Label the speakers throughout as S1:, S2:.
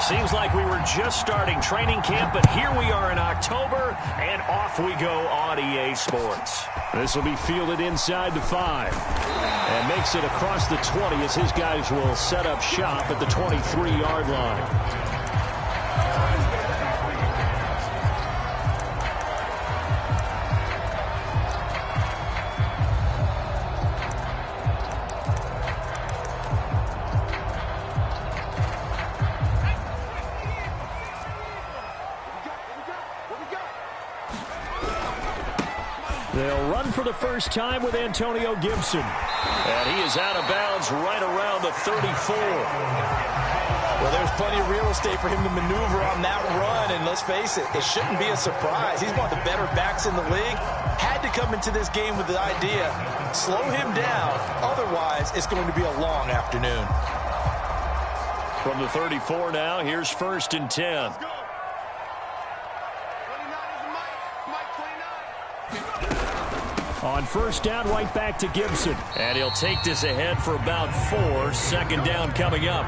S1: Seems like we were just starting training camp, but here we are in October, and off we go on EA Sports.
S2: This will be fielded inside the 5. And makes it across the 20 as his guys will set up shop at the 23-yard line. They'll run for the first time with Antonio Gibson.
S1: And he is out of bounds right around the 34.
S3: Well, there's plenty of real estate for him to maneuver on that run. And let's face it, it shouldn't be a surprise. He's one of the better backs in the league. Had to come into this game with the idea, slow him down. Otherwise, it's going to be a long afternoon.
S1: From the 34 now, here's 1st and 10.
S2: On 1st down, right back to Gibson.
S1: And he'll take this ahead for about 4. 2nd down coming up.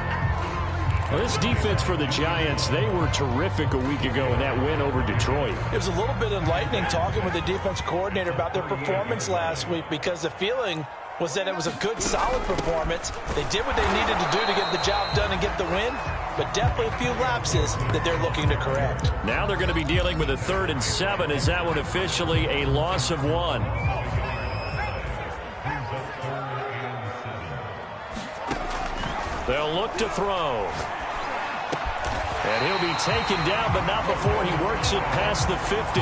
S2: Well, this defense for the Giants, they were terrific a week ago in that win over Detroit.
S3: It was a little bit enlightening talking with the defense coordinator about their performance last week, because the feeling was that it was a good, solid performance. They did what they needed to do to get the job done and get the win, but definitely a few lapses that they're looking to correct.
S1: Now they're going to be dealing with a 3rd and 7. Is that one officially a loss of 1? They'll look to throw. And he'll be taken down, but not before he works it past the 50.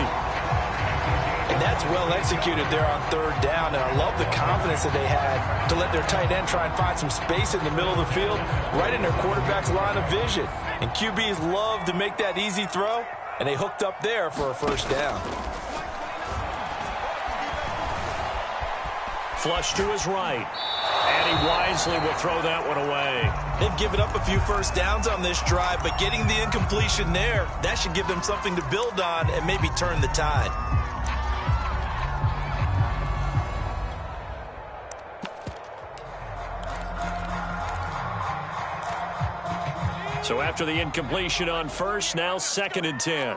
S3: And that's well executed there on 3rd down. And I love the confidence that they had to let their tight end try and find some space in the middle of the field, right in their quarterback's line of vision. And QBs love to make that easy throw, and they hooked up there for a 1st down.
S1: Flush to his right. And he wisely will throw that one away.
S3: They've given up a few 1st downs on this drive, but getting the incompletion there, that should give them something to build on and maybe turn the tide.
S1: So after the incompletion on 1st, now 2nd and 10.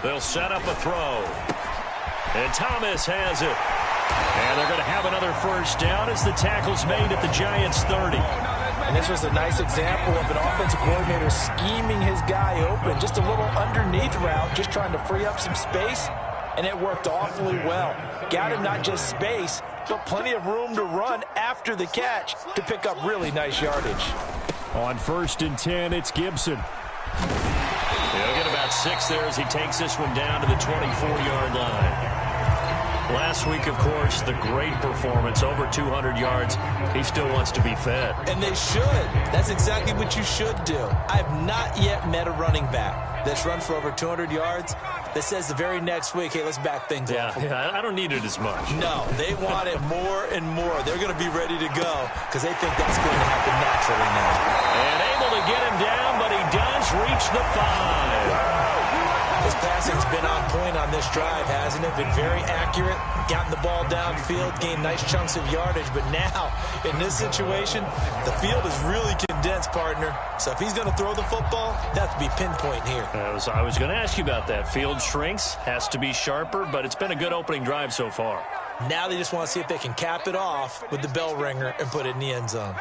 S1: They'll set up a throw. And Thomas has it. And they're going to have another 1st down as the tackle's made at the Giants' 30.
S3: And this was a nice example of an offensive coordinator scheming his guy open. Just a little underneath route, just trying to free up some space. And it worked awfully well. Got him not just space, but plenty of room to run after the catch to pick up really nice yardage.
S2: On 1st and 10, it's Gibson.
S1: He'll get about 6 there as he takes this one down to the 24-yard line. Last week, of course, the great performance, over 200 yards. He still wants to be fed.
S3: And they should. That's exactly what you should do. I have not yet met a running back that's run for over 200 yards that says the very next week, hey, let's back things up.
S1: Yeah, I don't need it as much.
S3: No, they want it more and more. They're going to be ready to go because they think that's going to happen naturally now.
S1: And able to get him down, but he does reach the 5.
S3: His passing's been on point on this drive, hasn't it? Been very accurate, gotten the ball downfield, gained nice chunks of yardage. But now, in this situation, the field is really condensed, partner. So if he's going to throw the football, that has to be pinpoint here.
S1: I was going to ask you about that. Field shrinks, has to be sharper, but it's been a good opening drive so far.
S3: Now they just want to see if they can cap it off with the bell ringer and put it in the end zone.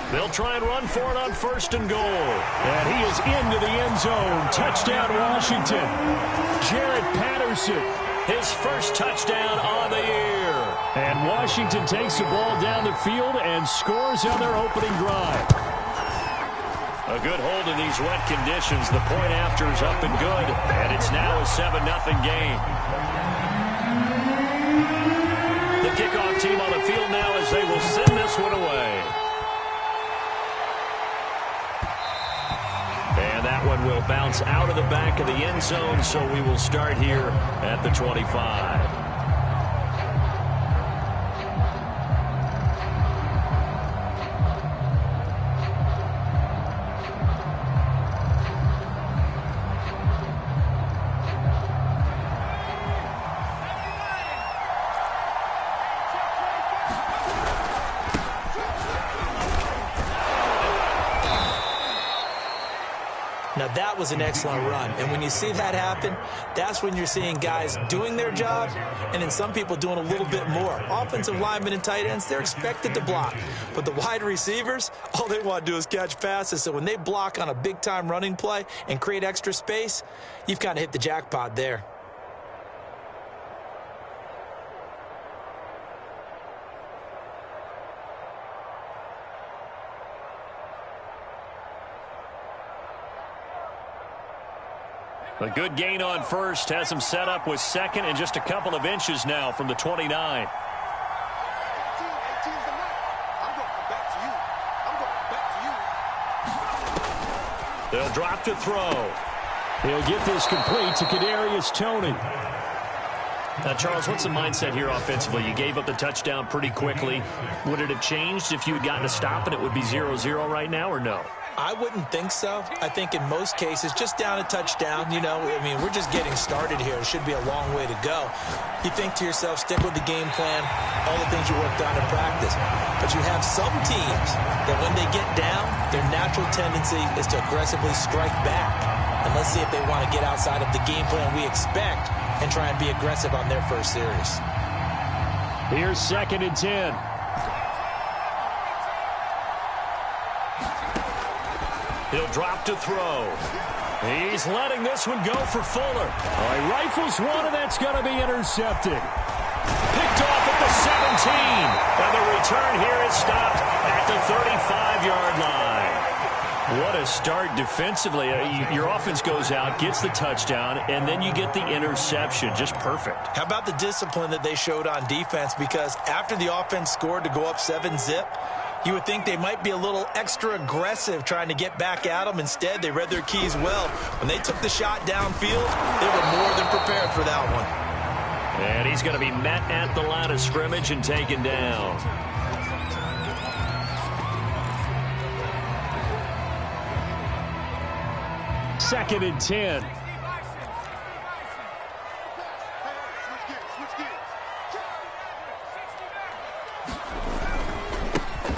S1: They'll try and run for it on 1st and goal.
S2: And he is into the end zone. Touchdown, Washington. Jared Patterson.
S1: His 1st touchdown on the year.
S2: And Washington takes the ball down the field and scores on their opening drive.
S1: A good hold in these wet conditions. The point after is up and good. And it's now a 7-0 game. The kickoff team on the field now as they will send this one away. And that one will bounce out of the back of the end zone, so we will start here at the 25.
S3: Now, that was an excellent run. And when you see that happen, that's when you're seeing guys doing their job and then some people doing a little bit more. Offensive linemen and tight ends, they're expected to block. But the wide receivers, all they want to do is catch passes. So when they block on a big-time running play and create extra space, you've kind of hit the jackpot there.
S2: A good gain on first has him set up with second and just a couple of inches now from the 29. They'll drop to throw. He'll get this complete to Kadarius Toney.
S1: Now, Charles, what's the mindset here offensively? You gave up the touchdown pretty quickly. Would it have changed if you had gotten a stop and it would be 0-0 right now, or no?
S3: I wouldn't think so. I think in most cases, just down a touchdown, you know, I mean, we're just getting started here. It should be a long way to go. You think to yourself, stick with the game plan, all the things you worked on in practice. But you have some teams that when they get down, their natural tendency is to aggressively strike back. And let's see if they want to get outside of the game plan we expect and try and be aggressive on their first series.
S2: Here's 2nd and 10.
S1: He'll drop to throw.
S2: He's letting this one go for Fuller. He rifles one, and that's going to be intercepted.
S1: Picked off at the 17. And the return here is stopped at the 35-yard line.
S2: What a start defensively. Your offense goes out, gets the touchdown, and then you get the interception. Just perfect.
S3: How about the discipline that they showed on defense? Because after the offense scored to go up 7-zip, you would think they might be a little extra aggressive trying to get back at them. Instead, they read their keys well. When they took the shot downfield, they were more than prepared for that one.
S1: And he's going to be met at the line of scrimmage and taken down.
S2: Second and 10.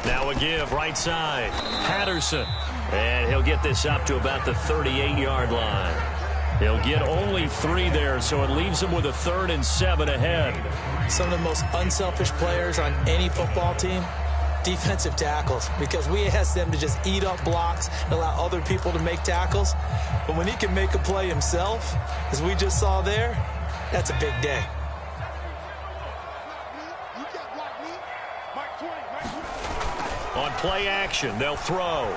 S1: Now a give right side. Patterson. And he'll get this up to about the 38-yard line. He'll get only 3 there, so it leaves him with a 3rd and 7 ahead.
S3: Some of the most unselfish players on any football team, defensive tackles, because we ask them to just eat up blocks and allow other people to make tackles. But when he can make a play himself, as we just saw there, that's a big day.
S1: On play action, they'll throw.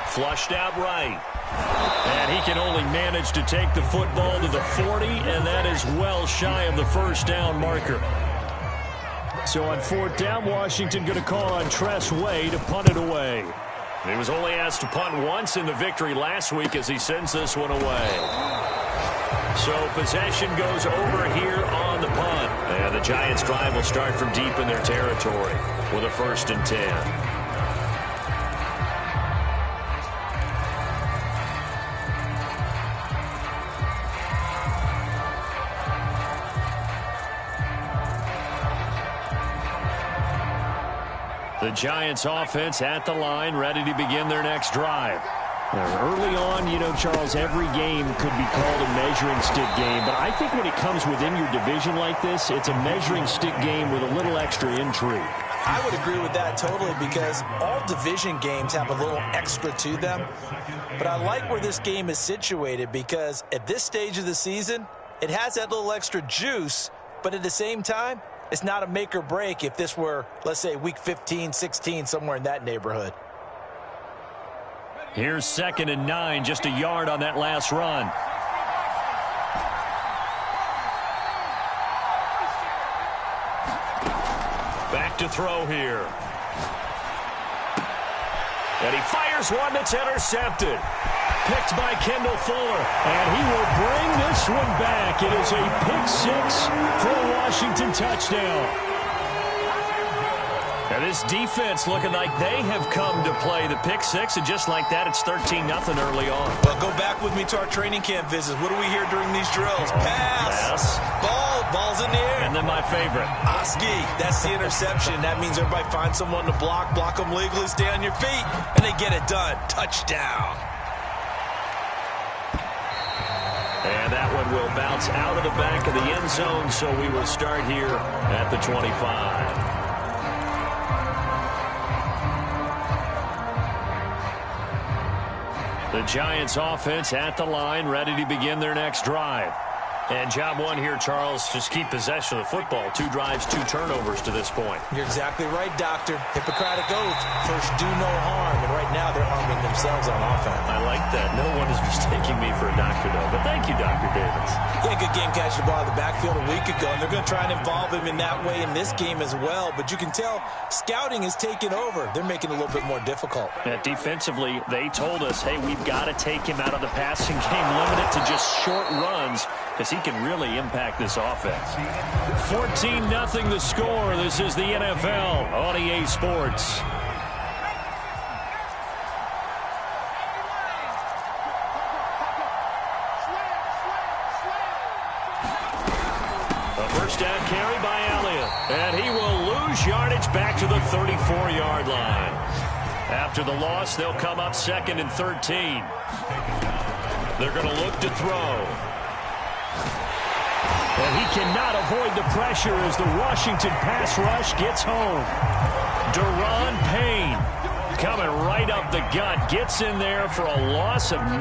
S1: Flushed out right. And he can only manage to take the football to the 40, and that is well shy of the first down marker.
S2: So on 4th down, Washington going to call on Tress Way to punt it away.
S1: He was only asked to punt once in the victory last week as he sends this one away. So possession goes over here on the punt. And the Giants' drive will start from deep in their territory with a 1st and 10. The Giants offense at the line, ready to begin their next drive.
S2: Early on, you know, Charles, every game could be called a measuring stick game. But I think when it comes within your division like this, it's a measuring stick game with a little extra intrigue.
S3: I would agree with that totally, because all division games have a little extra to them. But I like where this game is situated, because at this stage of the season, it has that little extra juice, but at the same time, it's not a make or break if this were, let's say, week 15, 16, somewhere in that neighborhood.
S2: Here's 2nd and 9, just a yard on that last run.
S1: Back to throw here. And he fires one that's intercepted.
S2: Picked by Kendall Fuller. And he will bring this one back. It is a pick-6 for a Washington touchdown.
S1: Now this defense looking like they have come to play the pick-6, and just like that, it's 13-0 early on.
S3: Well, go back with me to our training camp visits. What do we hear during these drills? Pass. Ball's in the air.
S1: And then my favorite.
S3: Oski, that's the interception. That means everybody finds someone to block them legally, stay on your feet, and they get it done. Touchdown.
S1: And that one will bounce out of the back of the end zone, so we will start here at the 25. The Giants offense at the line, ready to begin their next drive. And job one here, Charles, just keep possession of the football. 2 drives, 2 turnovers to this point.
S3: You're exactly right, Doctor. Hippocratic oath. First, do no harm. And right now, they're harming themselves on offense.
S1: I like that. No one is mistaking me for a doctor, though. But thank you, Dr. Davis.
S3: Yeah, good game catching the ball in the backfield a week ago. And they're going to try and involve him in that way in this game as well. But you can tell scouting is taking over. They're making it a little bit more difficult.
S2: Defensively, they told us, hey, we've got to take him out of the passing game, limit it to just short runs, because he can really impact this offense. 14-0 the score. This is the NFL on EA Sports. A first down carry by Elliott. And he will lose yardage back to the 34-yard line. After the loss, they'll come up 2nd and 13. They're going to look to throw. And he cannot avoid the pressure as the Washington pass rush gets home. Deron Payne coming right up the gut. Gets in there for a loss of 9.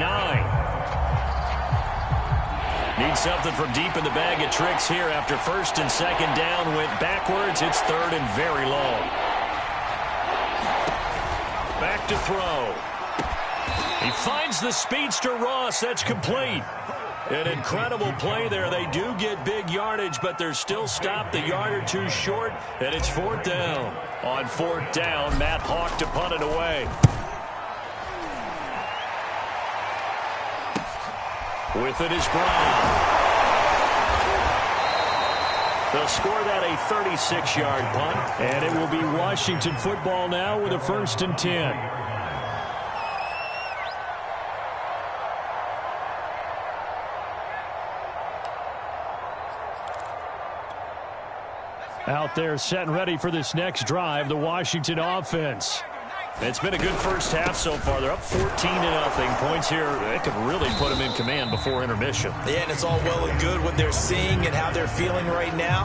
S2: Needs something from deep in the bag of tricks here after 1st and 2nd down. Went backwards. It's 3rd and very long. Back to throw. He finds the speedster Ross. That's complete. An incredible play there. They do get big yardage, but they're still stopped a yard or 2 short, and it's 4th down. On 4th down, Matt Hawk to punt it away. With it is Brown. They'll score that a 36-yard punt, and it will be Washington football now with a 1st and 10. Out there set and ready for this next drive, the Washington offense. It's been a good first half so far. They're up 14-0. Points here, they could really put them in command before intermission.
S3: Yeah, and it's all well and good what they're seeing and how they're feeling right now.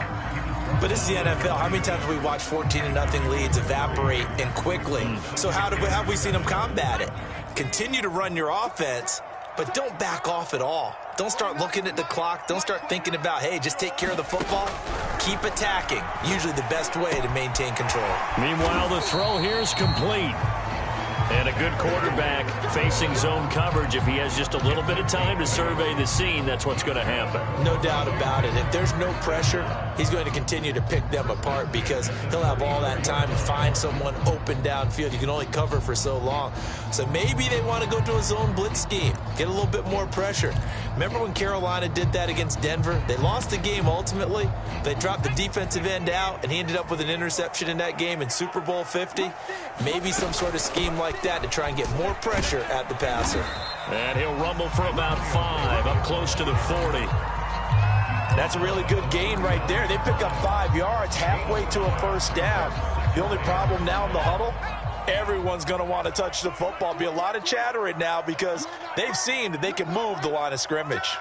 S3: But this is the NFL. How many times have we watched 14-0 leads evaporate and quickly? So how have we seen them combat it? Continue to run your offense, but don't back off at all. Don't start looking at the clock. Don't start thinking about, hey, just take care of the football. Keep attacking. Usually the best way to maintain control.
S2: Meanwhile, the throw here is complete. And a good quarterback facing zone coverage. If he has just a little bit of time to survey the scene, that's what's going to happen.
S3: No doubt about it. If there's no pressure, he's going to continue to pick them apart because he'll have all that time to find someone open downfield. You can only cover for so long. So maybe they want to go to a zone blitz scheme, get a little bit more pressure. Remember when Carolina did that against Denver? They lost the game ultimately. They dropped the defensive end out, and he ended up with an interception in that game in Super Bowl 50. Maybe some sort of scheme like that to try and get more pressure at the passer.
S2: And he'll rumble for about 5, up close to the 40.
S3: That's a really good gain right there. They pick up 5 yards halfway to a 1st down. The only problem now in the huddle, everyone's going to want to touch the football. Be a lot of chattering now because they've seen that they can move the line of scrimmage.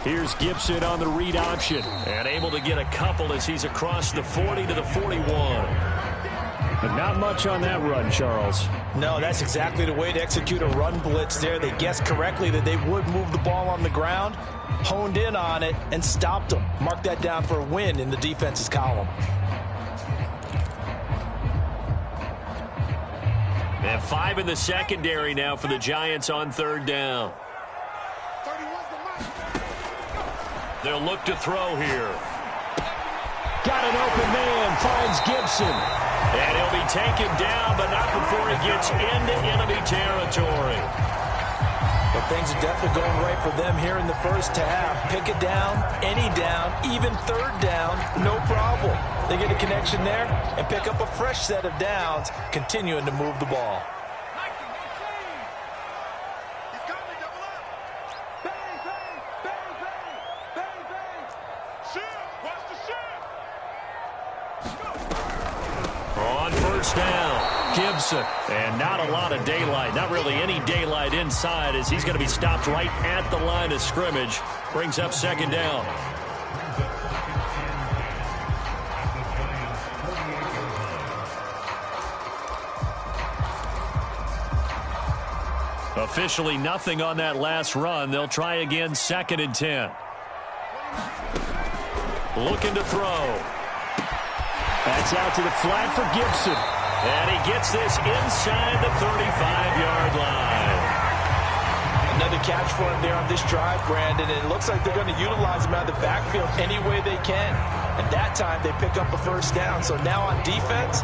S2: Here's Gibson on the read option.
S1: And able to get a couple as he's across the 40 to the 41.
S2: But not much on that run, Charles.
S3: No, that's exactly the way to execute a run blitz there. They guessed correctly that they would move the ball on the ground, honed in on it, and stopped them. Mark that down for a win in the defense's column.
S1: And 5 in the secondary now for the Giants on 3rd down. They'll look to throw here.
S2: Got an open man, finds Gibson.
S1: And he'll be taken down, but not before he gets into enemy territory.
S3: But things are definitely going right for them here in the first half. Pick it down, any down, even 3rd down, no problem. They get a connection there and pick up a fresh set of downs, continuing to move the ball.
S1: On 1st down,
S2: Gibson.
S1: And not a lot of daylight, not really any daylight inside, as he's going to be stopped right at the line of scrimmage. Brings up second down. Officially nothing on that last run. They'll try again, 2nd and 10. Looking to throw. That's out to the flat for Gibson. And he gets this inside the 35-yard line.
S3: Another catch for him there on this drive, Brandon. And it looks like they're going to utilize him out of the backfield any way they can. And that time they pick up a first down. So now on defense,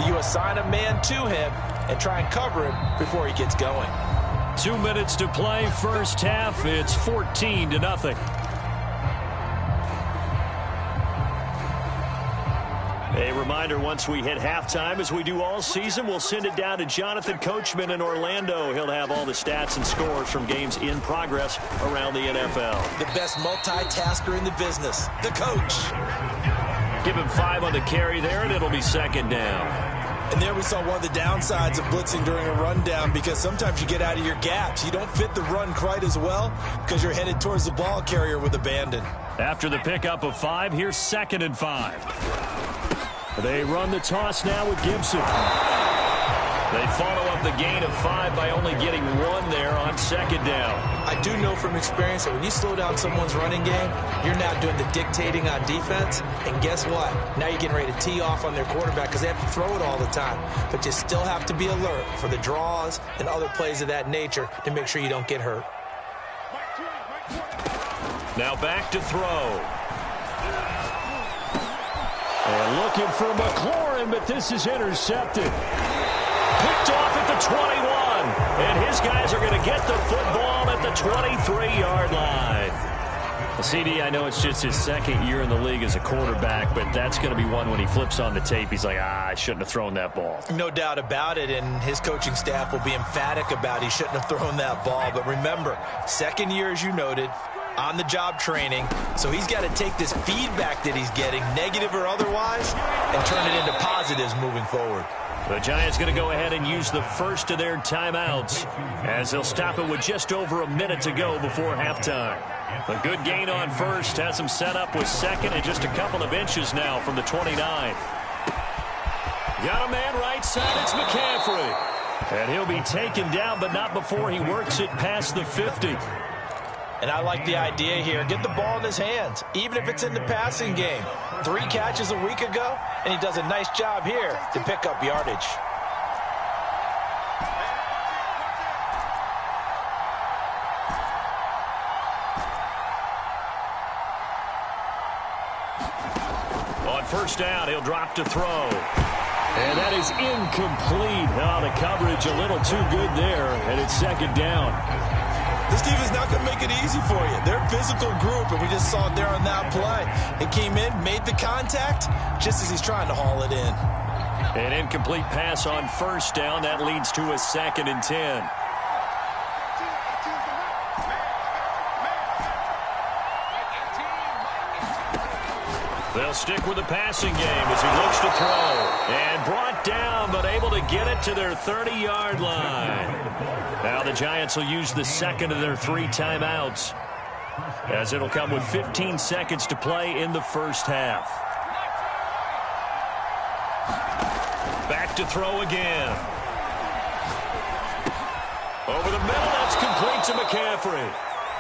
S3: you assign a man to him and try and cover him before he gets going.
S1: 2 minutes to play, first half. It's 14-0. A reminder, once we hit halftime, as we do all season, we'll send it down to Jonathan Coachman in Orlando. He'll have all the stats and scores from games in progress around the NFL.
S3: The best multitasker in the business, the coach.
S1: Give him 5 on the carry there, and it'll be second down.
S3: And there we saw one of the downsides of blitzing during a rundown, because sometimes you get out of your gaps. You don't fit the run quite as well because you're headed towards the ball carrier with abandon.
S1: After the pickup of 5, here's 2nd and 5. They run the toss now with Gibson. They follow up the gain of 5 by only getting 1 there on second down.
S3: I do know from experience that when you slow down someone's running game, you're now doing the dictating on defense. And guess what? Now you're getting ready to tee off on their quarterback because they have to throw it all the time. But you still have to be alert for the draws and other plays of that nature to make sure you don't get hurt.
S1: Now back to throw. And looking for McLaurin, but this is intercepted. Picked off at the 21. And his guys are going to get the football at the 23-yard line. Well, CD, I know it's just his 2nd year in the league as a quarterback, but that's going to be one when he flips on the tape. He's like, I shouldn't have thrown that ball.
S3: No doubt about it, and his coaching staff will be emphatic about he shouldn't have thrown that ball. But remember, 2nd year, as you noted, on-the-job training, so he's got to take this feedback that he's getting, negative or otherwise, and turn it into positives moving forward.
S1: The Giants going to go ahead and use the first of their timeouts as they'll stop it with just over a minute to go before halftime. A good gain on first has him set up with 2nd and just a couple of inches now from the 29. Got a man right side, it's McCaffrey. And he'll be taken down, but not before he works it past the 50.
S3: And I like the idea here. Get the ball in his hands, even if it's in the passing game. 3 catches a week ago, and he does a nice job here to pick up yardage.
S1: On first down, he'll drop to throw. And that is incomplete. Oh, the coverage a little too good there, and it's second down.
S3: This team is not going to make it easy for you. They're a physical group, and we just saw it there on that play. It came in, made the contact, just as he's trying to haul it in.
S1: An incomplete pass on first down. That leads to a 2nd and 10. They'll stick with the passing game as he looks to throw. And brought down, but able to get it to their 30-yard line. Now the Giants will use the 2nd of their 3 timeouts, as it'll come with 15 seconds to play in the first half. Back to throw again. Over the middle, that's complete to McCaffrey.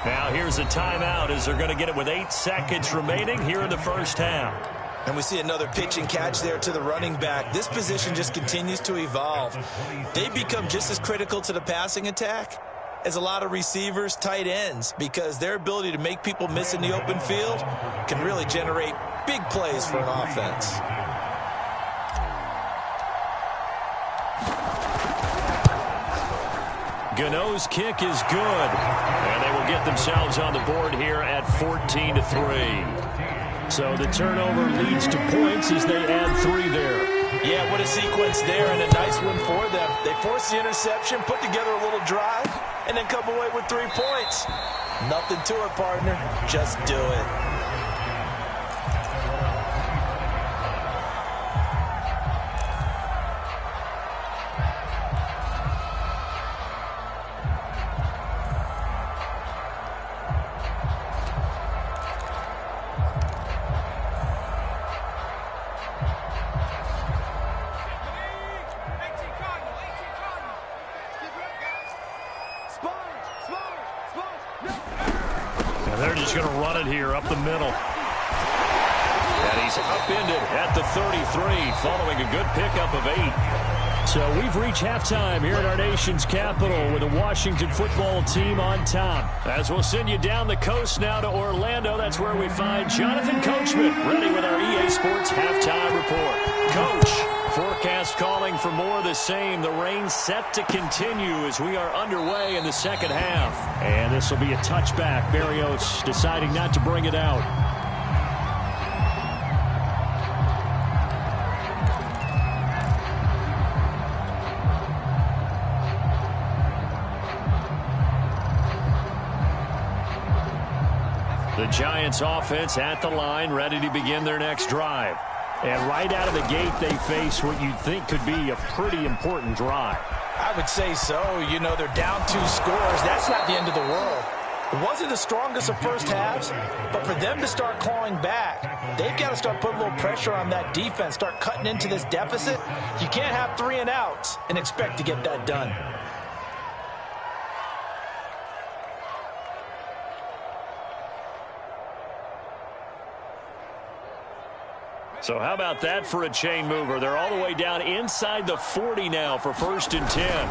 S1: Now here's a timeout as they're going to get it with 8 seconds remaining here in the first half.
S3: And we see another pitch and catch there to the running back. This position just continues to evolve. They become just as critical to the passing attack as a lot of receivers, tight ends, because their ability to make people miss in the open field can really generate big plays for an offense.
S1: Gano's kick is good, and they will get themselves on the board here at 14-3. So the turnover leads to points as they add 3 there.
S3: Yeah, what a sequence there, and a nice one for them. They force the interception, put together a little drive, and then come away with 3 points. Nothing to it, partner. Just do it.
S1: And they're just going to run it here up the middle. And he's upended at the 33 following a good pickup of 8. So we've reached halftime here at our nation's capital with the Washington football team on top. As we'll send you down the coast now to Orlando, that's where we find Jonathan Coachman ready with our EA Sports halftime report. Coach, forecast calling for more of the same. The rain set to continue as we are underway in the second half. And this will be a touchback. Berrios deciding not to bring it out. The Giants offense at the line, ready to begin their next drive. And right out of the gate, they face what you'd think could be a pretty important drive.
S3: I would say so. You know, they're down 2 scores. That's not the end of the world. It wasn't the strongest of first halves, but for them to start clawing back, they've got to start putting a little pressure on that defense, start cutting into this deficit. You can't have 3 and outs and expect to get that done.
S1: So how about that for a chain mover? They're all the way down inside the 40 now for 1st and 10.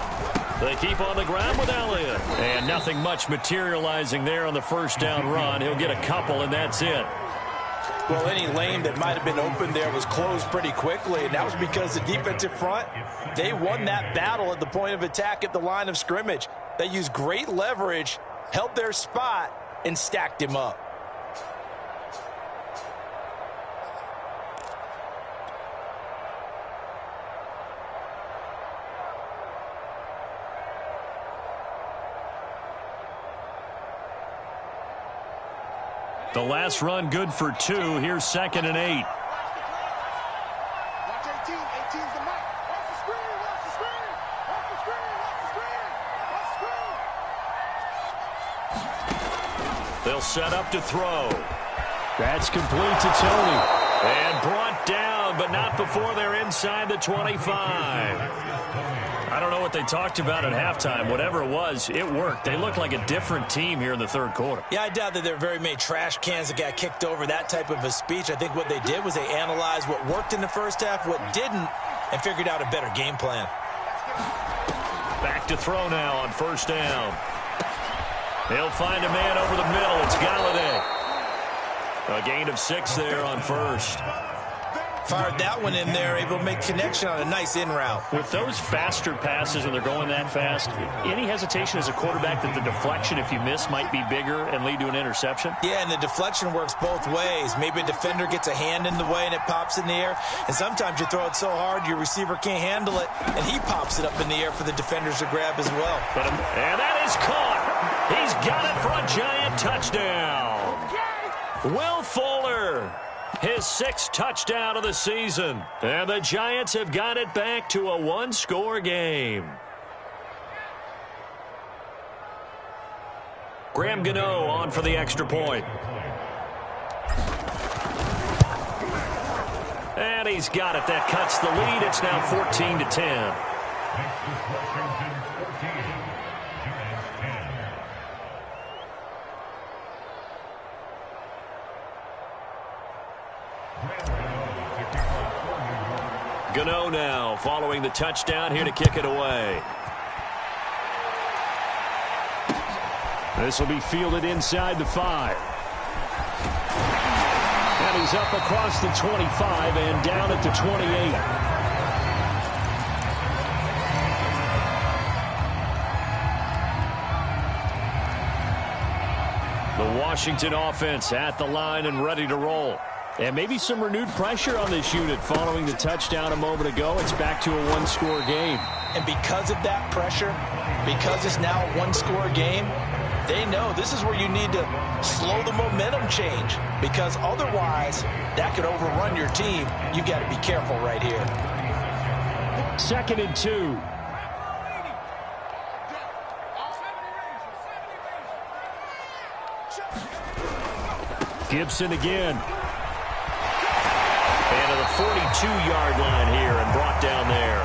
S1: They keep on the ground with Elliott. And nothing much materializing there on the first down run. He'll get a couple, and that's it.
S3: Well, any lane that might have been open there was closed pretty quickly, and that was because the defensive front, they won that battle at the point of attack at the line of scrimmage. They used great leverage, held their spot, and stacked him up.
S1: The last run good for 2. Here's 2nd and 8. They'll set up to throw. That's complete to Tony. And brought down, but not before they're inside the 25. I don't know what they talked about at halftime. Whatever it was, it worked. They look like a different team here in the 3rd quarter.
S3: Yeah, I doubt that there are very many trash cans that got kicked over, that type of a speech. I think what they did was they analyzed what worked in the first half, what didn't, and figured out a better game plan.
S1: Back to throw now on 1st down. He'll find a man over the middle. It's Galladay. A gain of 6 there on 1st.
S3: Fired that one in there, able to make connection on a nice in route.
S1: With those faster passes and they're going that fast, any hesitation as a quarterback that the deflection, if you miss, might be bigger and lead to an interception?
S3: Yeah, and the deflection works both ways. Maybe a defender gets a hand in the way and it pops in the air. And sometimes you throw it so hard your receiver can't handle it, and he pops it up in the air for the defenders to grab as well.
S1: And that is caught. He's got it for a Giant touchdown. Will Fuller, his 6th touchdown of the season. And the Giants have got it back to a 1-score game. Graham Gano on for the extra point. And he's got it. That cuts the lead. It's now 14-10. Gano now following the touchdown here to kick it away. This will be fielded inside the 5. And he's up across the 25 and down at the 28. The Washington offense at the line and ready to roll. And maybe some renewed pressure on this unit following the touchdown a moment ago. It's back to a 1-score game.
S3: And because of that pressure, because it's now a 1-score game, they know this is where you need to slow the momentum change, because otherwise that could overrun your team. You got to be careful right here.
S1: 2nd and 2. Gibson again. And to the 42-yard line here and brought down there.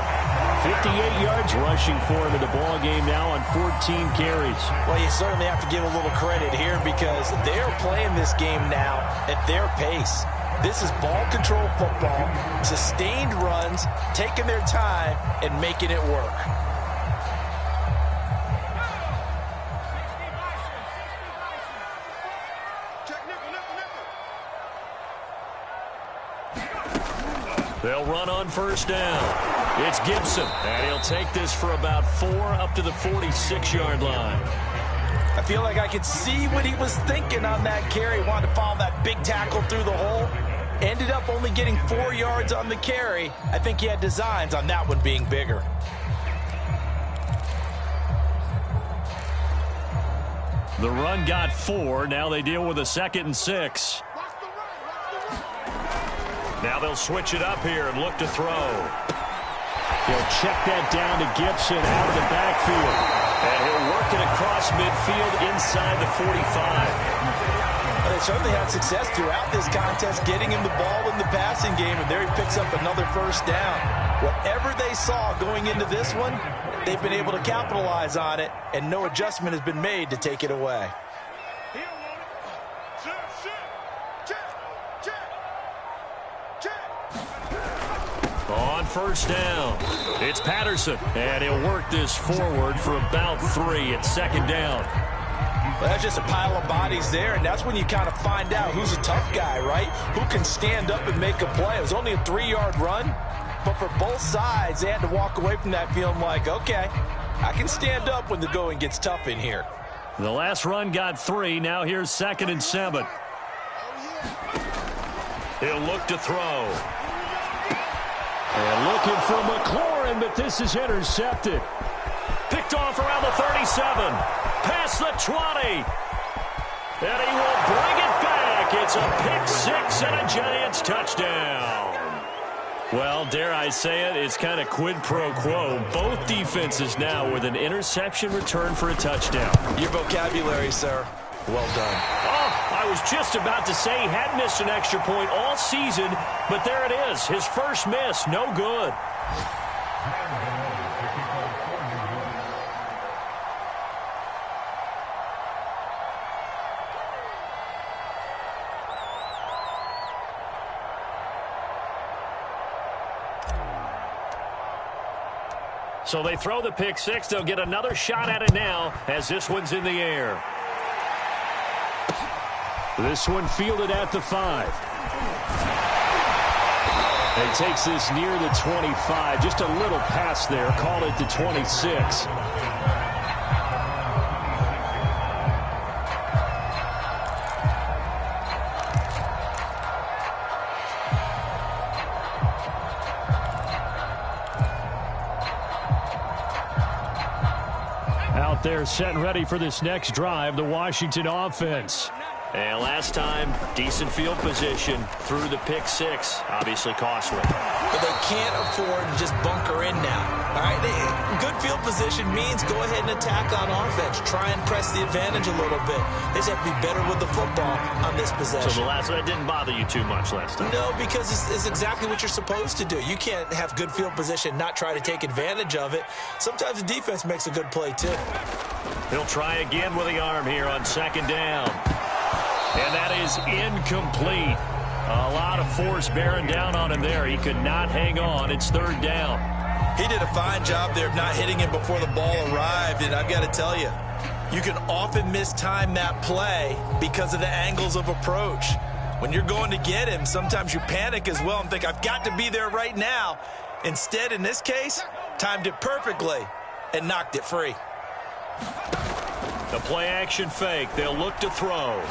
S2: 58 yards rushing for him in the ball game now on 14 carries.
S3: Well, you certainly have to give a little credit here because they're playing this game now at their pace. This is ball control football, sustained runs, taking their time and making it work.
S1: They'll run on first down. It's Gibson, and he'll take this for about 4 up to the 46-yard line.
S3: I feel like I could see what he was thinking on that carry. Wanted to follow that big tackle through the hole. Ended up only getting 4 yards on the carry. I think he had designs on that one being bigger.
S1: The run got 4. Now they deal with a 2nd and 6. Now they'll switch it up here and look to throw.
S2: He'll check that down to Gibson out of the backfield.
S1: And he'll work it across midfield inside the 45.
S3: They certainly had success throughout this contest, getting him the ball in the passing game, and there he picks up another first down. Whatever they saw going into this one, they've been able to capitalize on it, and no adjustment has been made to take it away.
S1: On first down, it's Patterson, and he'll work this forward for about 3 at 2nd down.
S3: Well, that's just a pile of bodies there, and that's when you kind of find out who's a tough guy, right? Who can stand up and make a play. It was only a 3-yard run, but for both sides, they had to walk away from that feeling like, okay, I can stand up when the going gets tough in here.
S1: The last run got 3. Now here's 2nd and 7. He'll look to throw.
S2: And looking for McLaurin, but this is intercepted.
S1: Picked off around the 37. Past the 20. And he will bring it back. It's a pick 6 and a Giants touchdown. Well, dare I say it, it's kind of quid pro quo. Both defenses now with an interception return for a touchdown.
S3: Your vocabulary, sir. Well done.
S1: Oh, I was just about to say he had missed an extra point all season, but there it is. His first miss, no good. So they throw the pick 6. They'll get another shot at it now as this one's in the air.
S2: This one fielded at the 5. He takes this near the 25. Just a little pass there. Call it the 26.
S1: Out there set and ready for this next drive, the Washington offense. And last time, decent field position through the pick 6. Obviously costly.
S3: But they can't afford to just bunker in now. All right, good field position means go ahead and attack on offense. Try and press the advantage a little bit. They just have to be better with the football on this possession.
S1: So the last one didn't bother you too much last time?
S3: No, because it's exactly what you're supposed to do. You can't have good field position, not try to take advantage of it. Sometimes the defense makes a good play, too.
S1: He'll try again with the arm here on 2nd down. And that is incomplete. A lot of force bearing down on him there. He could not hang on. It's 3rd down.
S3: He did a fine job there of not hitting him before the ball arrived. And I've got to tell you, you can often mistime that play because of the angles of approach. When you're going to get him, sometimes you panic as well and think, I've got to be there right now. Instead, in this case, timed it perfectly and knocked it free.
S1: The play action fake. They'll look to throw.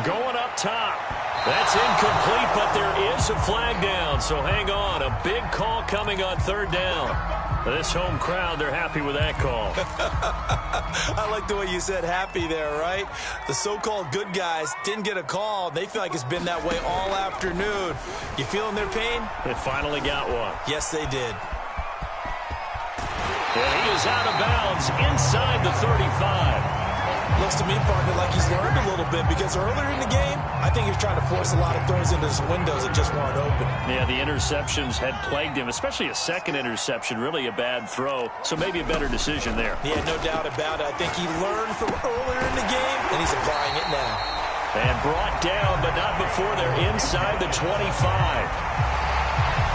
S1: Going up top. That's incomplete, but there is a flag down, so hang on. A big call coming on 3rd down. This home crowd, they're happy with that call.
S3: I like the way you said happy there, right? The so-called good guys didn't get a call. They feel like it's been that way all afternoon. You feeling their pain?
S1: They finally got one.
S3: Yes, they did.
S1: And he is out of bounds inside the 35.
S3: Looks to me, partner, like he's learned a little bit, because earlier in the game, I think he was trying to force a lot of throws into his windows that just weren't open.
S1: Yeah, the interceptions had plagued him, especially a second interception, really a bad throw, so maybe a better decision there.
S3: Yeah, no doubt about it. I think he learned from earlier in the game, and he's applying it now.
S1: And brought down, but not before they're inside the 25.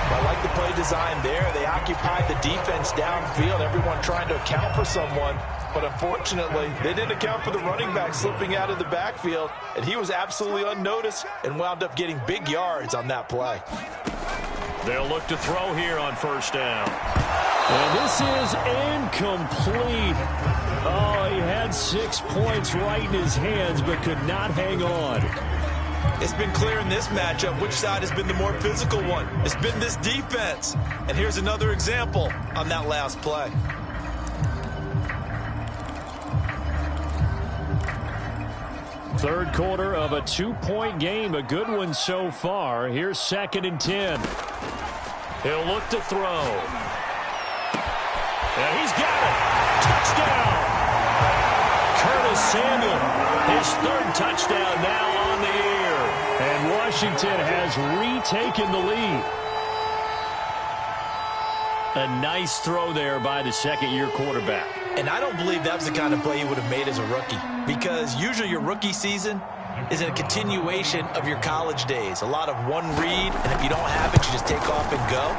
S3: I like the play design there. They occupied the defense downfield, everyone trying to account for someone. But unfortunately, they didn't account for the running back slipping out of the backfield, and he was absolutely unnoticed and wound up getting big yards on that play.
S1: They'll look to throw here on first down. And this is incomplete. Oh, he had 6 points right in his hands, but could not hang on.
S3: It's been clear in this matchup which side has been the more physical one. It's been this defense. And here's another example on that last play.
S1: Third quarter of a 2-point game, a good one so far. Here's 2nd and 10. He'll look to throw. Yeah, he's got it. Touchdown. Curtis Samuel, his 3rd touchdown now on the year. And Washington has retaken the lead. A nice throw there by the second-year quarterback.
S3: And I don't believe that was the kind of play he would have made as a rookie, because usually your rookie season is a continuation of your college days. A lot of one read, and if you don't have it, you just take off and go.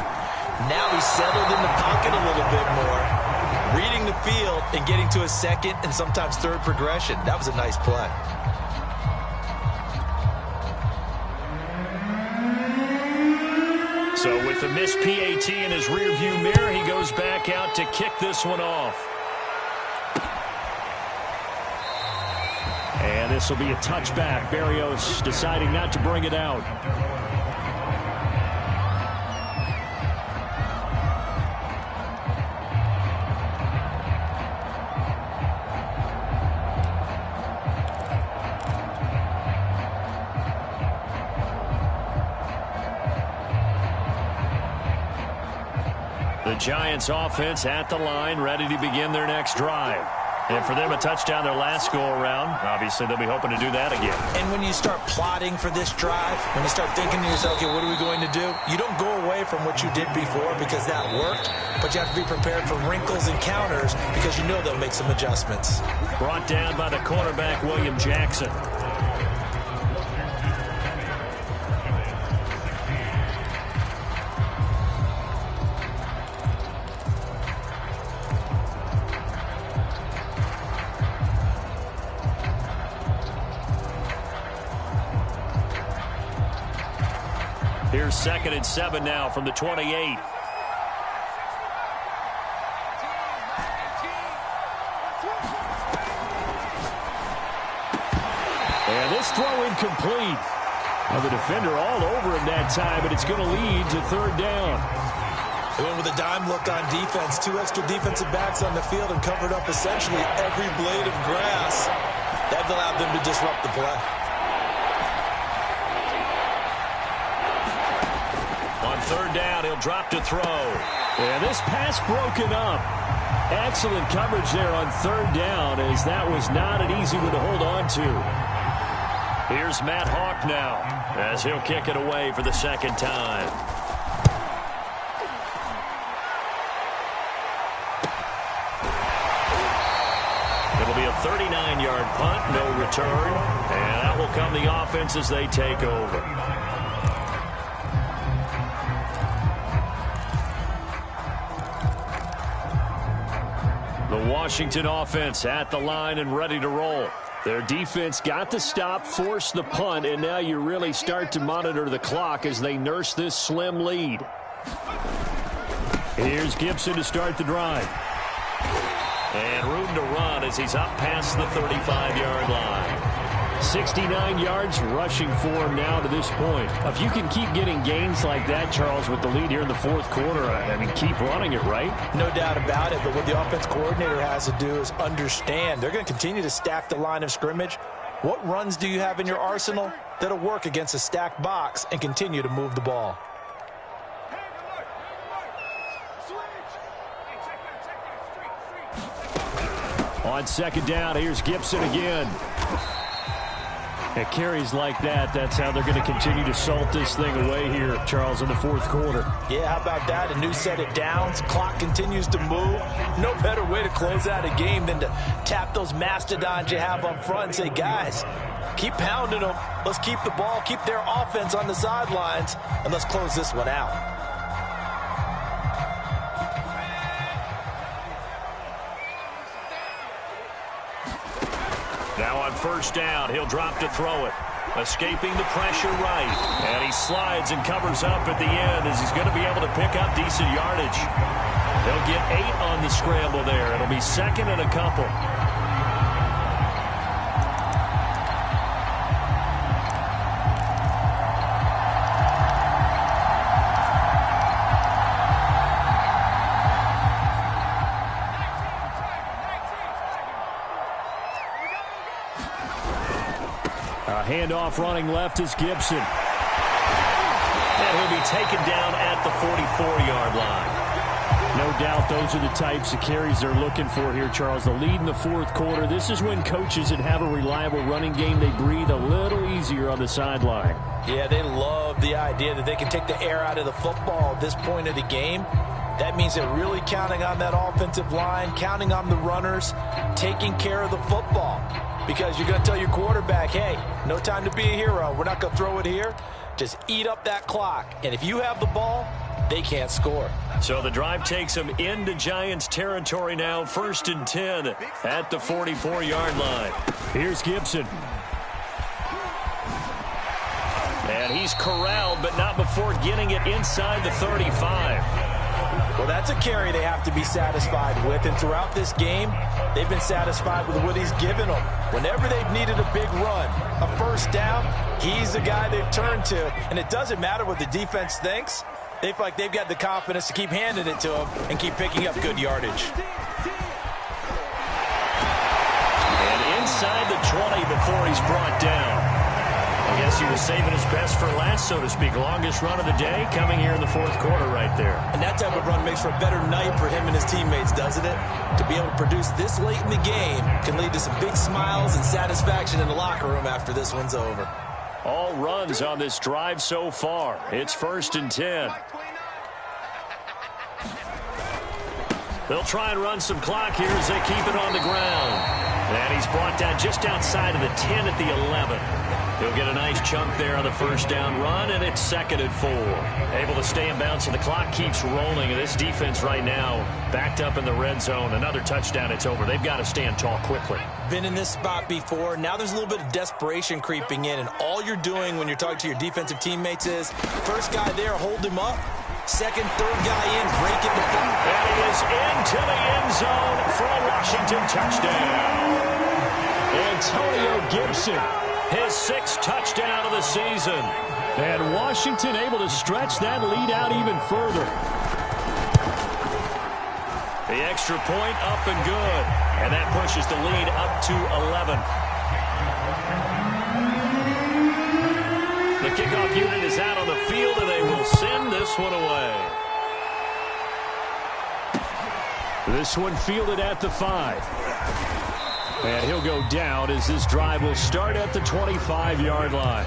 S3: Now he's settled in the pocket a little bit more, reading the field and getting to a second and sometimes third progression. That was a nice play.
S1: So with the missed PAT in his rearview mirror, he goes back out to kick this one off. And this will be a touchback. Berrios deciding not to bring it out. The Giants offense at the line, ready to begin their next drive. And for them, a touchdown their last go-around. Obviously, they'll be hoping to do that again.
S3: And when you start plotting for this drive, when you start thinking to yourself, okay, what are we going to do? You don't go away from what you did before because that worked, but you have to be prepared for wrinkles and counters because you know they'll make some adjustments.
S1: Brought down by the quarterback, William Jackson. Here's 2nd and 7 now from the 28. And this throw incomplete. Well, the defender all over him that time, but it's going to lead to 3rd down.
S3: They went with a dime look on defense. 2 extra defensive backs on the field and covered up essentially every blade of grass. That allowed them to disrupt the play.
S1: On 3rd down, he'll drop to throw. And this pass broken up. Excellent coverage there on 3rd down, as that was not an easy one to hold on to. Here's Matt Hawk now, as he'll kick it away for the 2nd time. It'll be a 39-yard punt, no return. And that will come the offense as they take over. The Washington offense at the line and ready to roll. Their defense got the stop, forced the punt, and now you really start to monitor the clock as they nurse this slim lead. Here's Gibson to start the drive. And room to run as he's up past the 35-yard line. 69 yards rushing for him now to this point. If you can keep getting gains like that, Charles, with the lead here in the 4th quarter, I mean, keep running it, right?
S3: No doubt about it, but what the offense coordinator has to do is understand they're going to continue to stack the line of scrimmage. What runs do you have in your arsenal that'll work against a stacked box and continue to move the ball?
S2: On second down, here's Gibson again. At carries like that, that's how they're going to continue to salt this thing away here, Charles, in the fourth quarter.
S3: Yeah, how about that? A new set of downs. Clock continues to move. No better way to close out a game than to tap those mastodons you have up front and say, guys, keep pounding them. Let's keep the ball, keep their offense on the sidelines, and let's close this one out.
S1: Now on first down, he'll drop to throw it. Escaping the pressure right. And he slides and covers up at the end as he's going to be able to pick up decent yardage. He'll get 8 on the scramble there. It'll be second and a couple.
S2: Handoff running left is Gibson. And he'll be taken down at the 44-yard line. No doubt those are the types of carries they're looking for here, Charles. The lead in the fourth quarter. This is when coaches that have a reliable running game, they breathe a little easier on the sideline.
S3: Yeah, they love the idea that they can take the air out of the football at this point of the game. That means they're really counting on that offensive line, counting on the runners, taking care of the football. Because you're going to tell your quarterback, hey, no time to be a hero. We're not going to throw it here. Just eat up that clock. And if you have the ball, they can't score.
S1: So the drive takes them into Giants territory now. 1st and 10 at the 44-yard line.
S2: Here's Gibson.
S1: And he's corralled, but not before getting it inside the 35.
S3: Well, that's a carry they have to be satisfied with. And throughout this game, they've been satisfied with what he's given them. Whenever they've needed a big run, a first down, he's the guy they've turned to. And it doesn't matter what the defense thinks. They feel like they've got the confidence to keep handing it to him and keep picking up good yardage.
S1: And inside the 20 before he's brought down. I guess he was saving his best for last, so to speak. Longest run of the day coming here in the fourth quarter right there.
S3: And that type of run makes for a better night for him and his teammates, doesn't it? To be able to produce this late in the game can lead to some big smiles and satisfaction in the locker room after this one's over.
S1: All runs on this drive so far. It's 1st and 10. They'll try and run some clock here as they keep it on the ground. And he's brought down just outside of the 10 at the 11. He'll get a nice chunk there on the first down run, and it's 2nd and 4. Able to stay in bounds, and the clock keeps rolling. And this defense right now backed up in the red zone. Another touchdown, it's over. They've got to stand tall quickly.
S3: Been in this spot before. Now there's a little bit of desperation creeping in, and all you're doing when you're talking to your defensive teammates is, first guy there, hold him up. Second, third guy in, break it.
S1: And he is into the end zone for a Washington touchdown.
S2: Antonio Gibson.
S1: His 6th touchdown of the season.
S2: And Washington able to stretch that lead out even further.
S1: The extra point up and good. And that pushes the lead up to 11. The kickoff unit is out on the field, and they will send this one away.
S2: This one fielded at the 5. And he'll go down as this drive will start at the 25-yard line.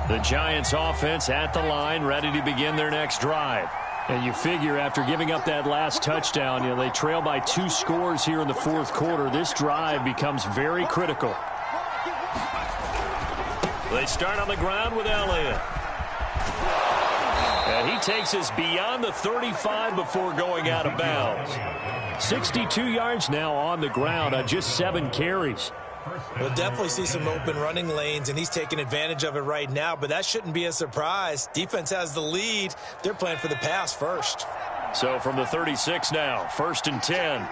S2: The Giants offense at the line, ready to begin their next drive. And you figure after giving up that last touchdown, they trail by 2 scores here in the fourth quarter. This drive becomes very critical.
S1: They start on the ground with Elliott. And he takes us beyond the 35 before going out of bounds.
S2: 62 yards now on the ground on just 7 carries.
S3: We'll definitely see some open running lanes, and he's taking advantage of it right now, but that shouldn't be a surprise. Defense has the lead. They're playing for the pass first.
S1: So from the 36 now, 1st and 10.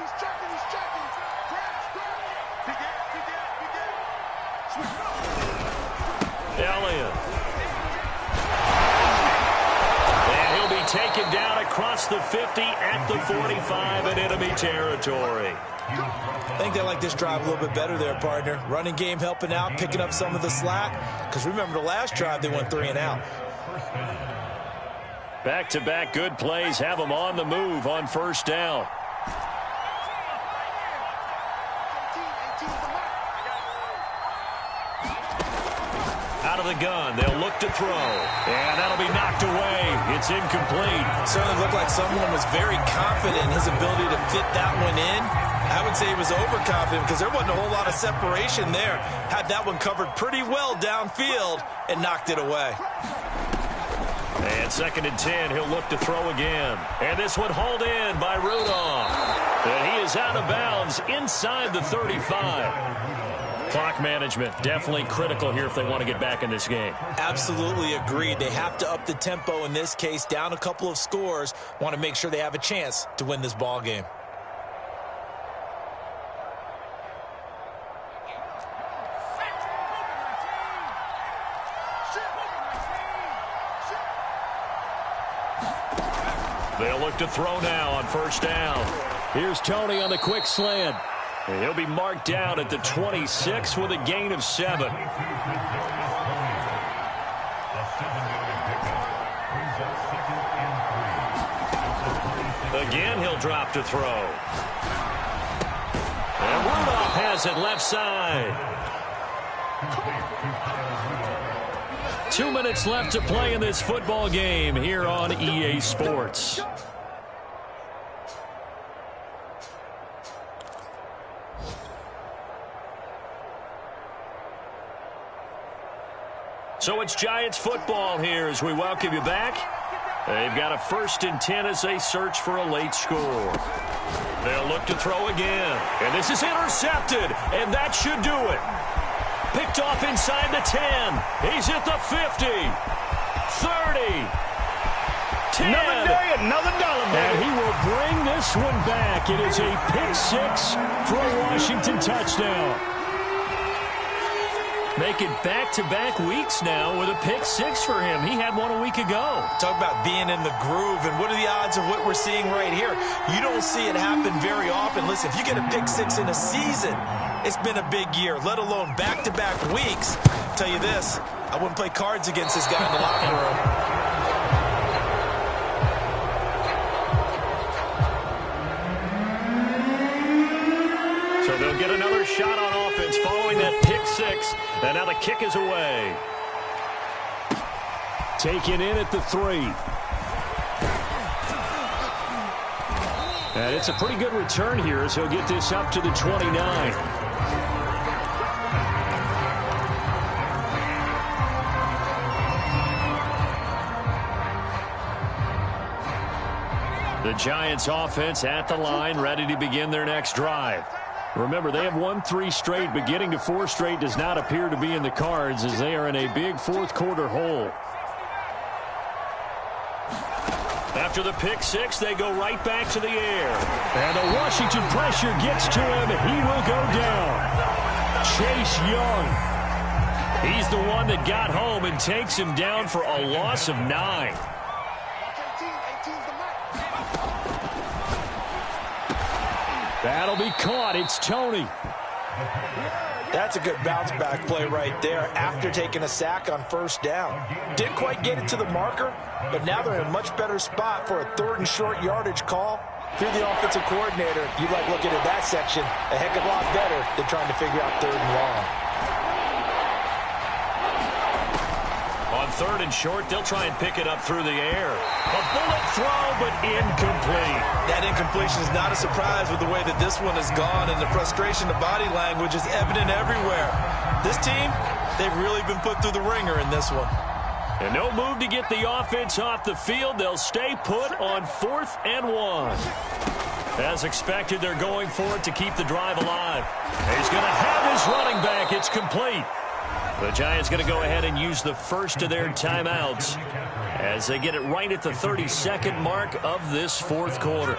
S1: Elliott. And he'll be taken down a
S2: across the 50 at the 45 in enemy territory.
S3: I think they like this drive a little bit better there, partner. Running game helping out, picking up some of the slack. Because remember, the last drive, they went 3 and out.
S2: Back-to-back good plays have them on the move on first down. Out of the gun, they'll look to throw. And that'll be knocked away. It's incomplete.
S3: Certainly looked like someone was very confident in his ability to fit that one in. I would say he was overconfident because there wasn't a whole lot of separation there. Had that one covered pretty well downfield and knocked it away.
S2: And 2nd and 10, he'll look to throw again. And this one hauled in by Rudolph. And he is out of bounds inside the 35. Clock management, definitely critical here if they want to get back in this game.
S3: Absolutely agreed. They have to up the tempo in this case, down a couple of scores. Want to make sure they have a chance to win this ball game.
S2: They'll look to throw now on first down. Here's Tony on the quick slant. And he'll be marked down at the 26 with a gain of 7. Again, he'll drop to throw. And Rudolph has it left side. 2 minutes left to play in this football game here on EA Sports. So it's Giants football here as we welcome you back. They've got a 1st and 10 as they search for a late score. They'll look to throw again. And this is intercepted, and that should do it. Picked off inside the 10. He's at the 50. 30. 10.
S1: Another day, another dollar, baby.
S2: And he will bring this one back. It is a pick 6 for a Washington touchdown. Make it back-to-back weeks now with a pick 6 for him. He had one a week ago.
S3: Talk about being in the groove, and what are the odds of what we're seeing right here? You don't see it happen very often. Listen, if you get a pick 6 in a season, it's been a big year, let alone back-to-back weeks. I'll tell you this, I wouldn't play cards against this guy in the locker room.
S2: So they'll get another shot on offense following that pick 6. And now the kick is away. Taken in at the 3. And it's a pretty good return here as he'll get this up to the 29. The Giants offense at the line, ready to begin their next drive. Remember, they have won 3 straight, but getting to 4 straight does not appear to be in the cards as they are in a big 4th quarter hole. After the pick 6, they go right back to the air. And the Washington pressure gets to him. He will go down. Chase Young. He's the one that got home and takes him down for a loss of 9. That'll be caught. It's Tony.
S3: That's a good bounce back play right there after taking a sack on first down. Didn't quite get it to the marker, but now they're in a much better spot for a 3rd and short yardage call. If you're the offensive coordinator, you like looking at that section a heck of a lot better than trying to figure out 3rd and long.
S2: On 3rd and short, they'll try and pick it up through the air. A bullet throw, but incomplete.
S3: That incompletion is not a surprise with the way that this one has gone, and the frustration, the body language is evident everywhere. This team, they've really been put through the ringer in this one.
S2: And no move to get the offense off the field. They'll stay put on 4th and 1. As expected, they're going for it to keep the drive alive. He's going to have his running back. It's complete. The Giants going to go ahead and use the first of their timeouts as they get it right at the 32nd mark of this 4th quarter.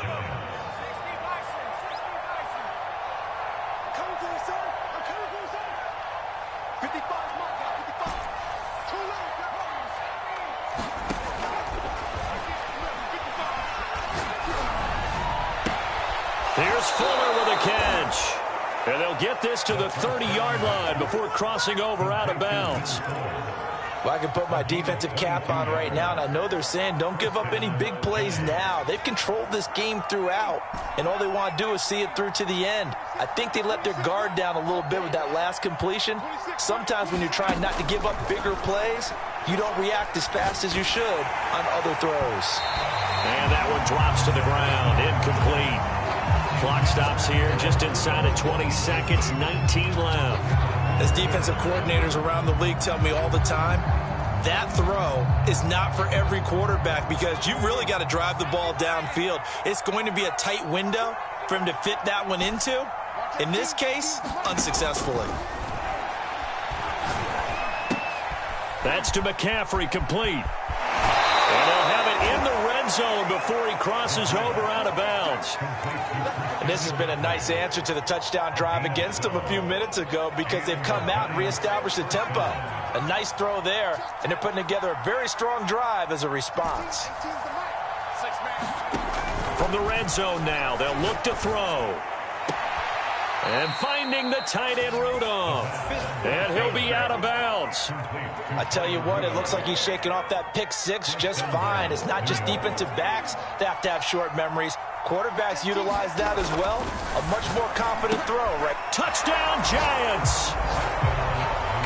S1: Fuller with a catch. And they'll get this to the 30-yard line before crossing over out of bounds.
S3: Well, I can put my defensive cap on right now, and I know they're saying don't give up any big plays now. They've controlled this game throughout, and all they want to do is see it through to the end. I think they let their guard down a little bit with that last completion. Sometimes when you're trying not to give up bigger plays, you don't react as fast as you should on other throws.
S1: And that one drops to the ground, incomplete. Clock stops here just inside of 20 seconds, 19 left.
S3: As defensive coordinators around the league tell me all the time, that throw is not for every quarterback because you've really got to drive the ball downfield. It's going to be a tight window for him to fit that one into. In this case, unsuccessfully.
S1: That's to McCaffrey, complete. And they'll have it in the red zone before he crosses over out of bounds.
S3: And this has been a nice answer to the touchdown drive against them a few minutes ago because they've come out and reestablished the tempo. A nice throw there, and they're putting together a very strong drive as a response.
S1: From the red zone now, they'll look to throw. And finding the tight end Rudolph. And he'll be out of bounds.
S3: I tell you what, it looks like he's shaking off that pick six just fine. It's not just defensive backs that have to have short memories. Quarterbacks utilize that as well. A much more confident throw, right?
S1: Touchdown, Giants.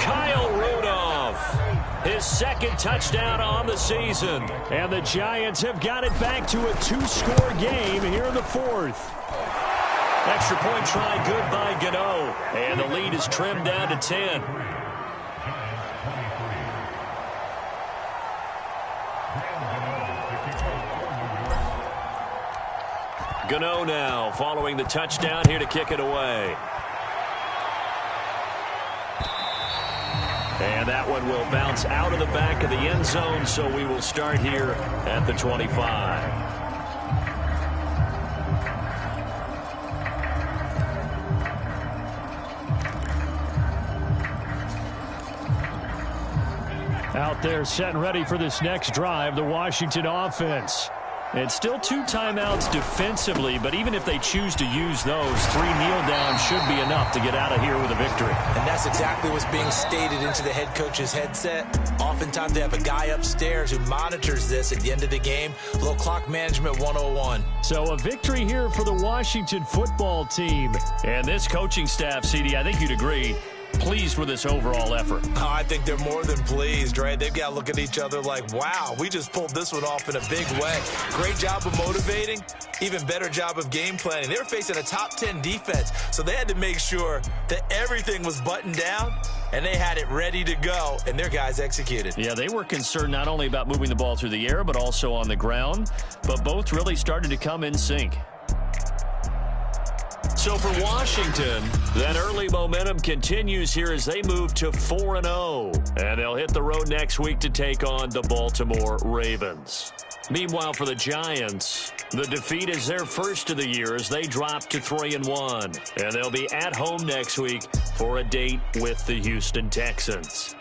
S1: Kyle Rudolph. His second touchdown on the season. And the Giants have got it back to a two-score game here in the fourth. Extra point try good by Gano. And the lead is trimmed down to 10. Gano now following the touchdown here to kick it away. And that one will bounce out of the back of the end zone, so we will start here at the 25. Out there set and ready for this next drive, the Washington offense. And still 2 timeouts defensively, but even if they choose to use those, 3 kneel downs should be enough to get out of here with a victory.
S3: And that's exactly what's being stated into the head coach's headset. Oftentimes they have a guy upstairs who monitors this at the end of the game. A little clock management 101.
S1: So a victory here for the Washington football team. And this coaching staff, CD, I think you'd agree, pleased with this overall effort.
S3: Oh, I think they're more than pleased, right? They've got to look at each other like, wow, we just pulled this one off in a big way. Great job of motivating, even better job of game planning. They were facing a top 10 defense, so they had to make sure that everything was buttoned down, and they had it ready to go, and their guys executed.
S1: Yeah, they were concerned not only about moving the ball through the air, but also on the ground, but both really started to come in sync. So for Washington, that early momentum continues here as they move to 4-0. And they'll hit the road next week to take on the Baltimore Ravens. Meanwhile, for the Giants, the defeat is their first of the year as they drop to 3-1. And they'll be at home next week for a date with the Houston Texans.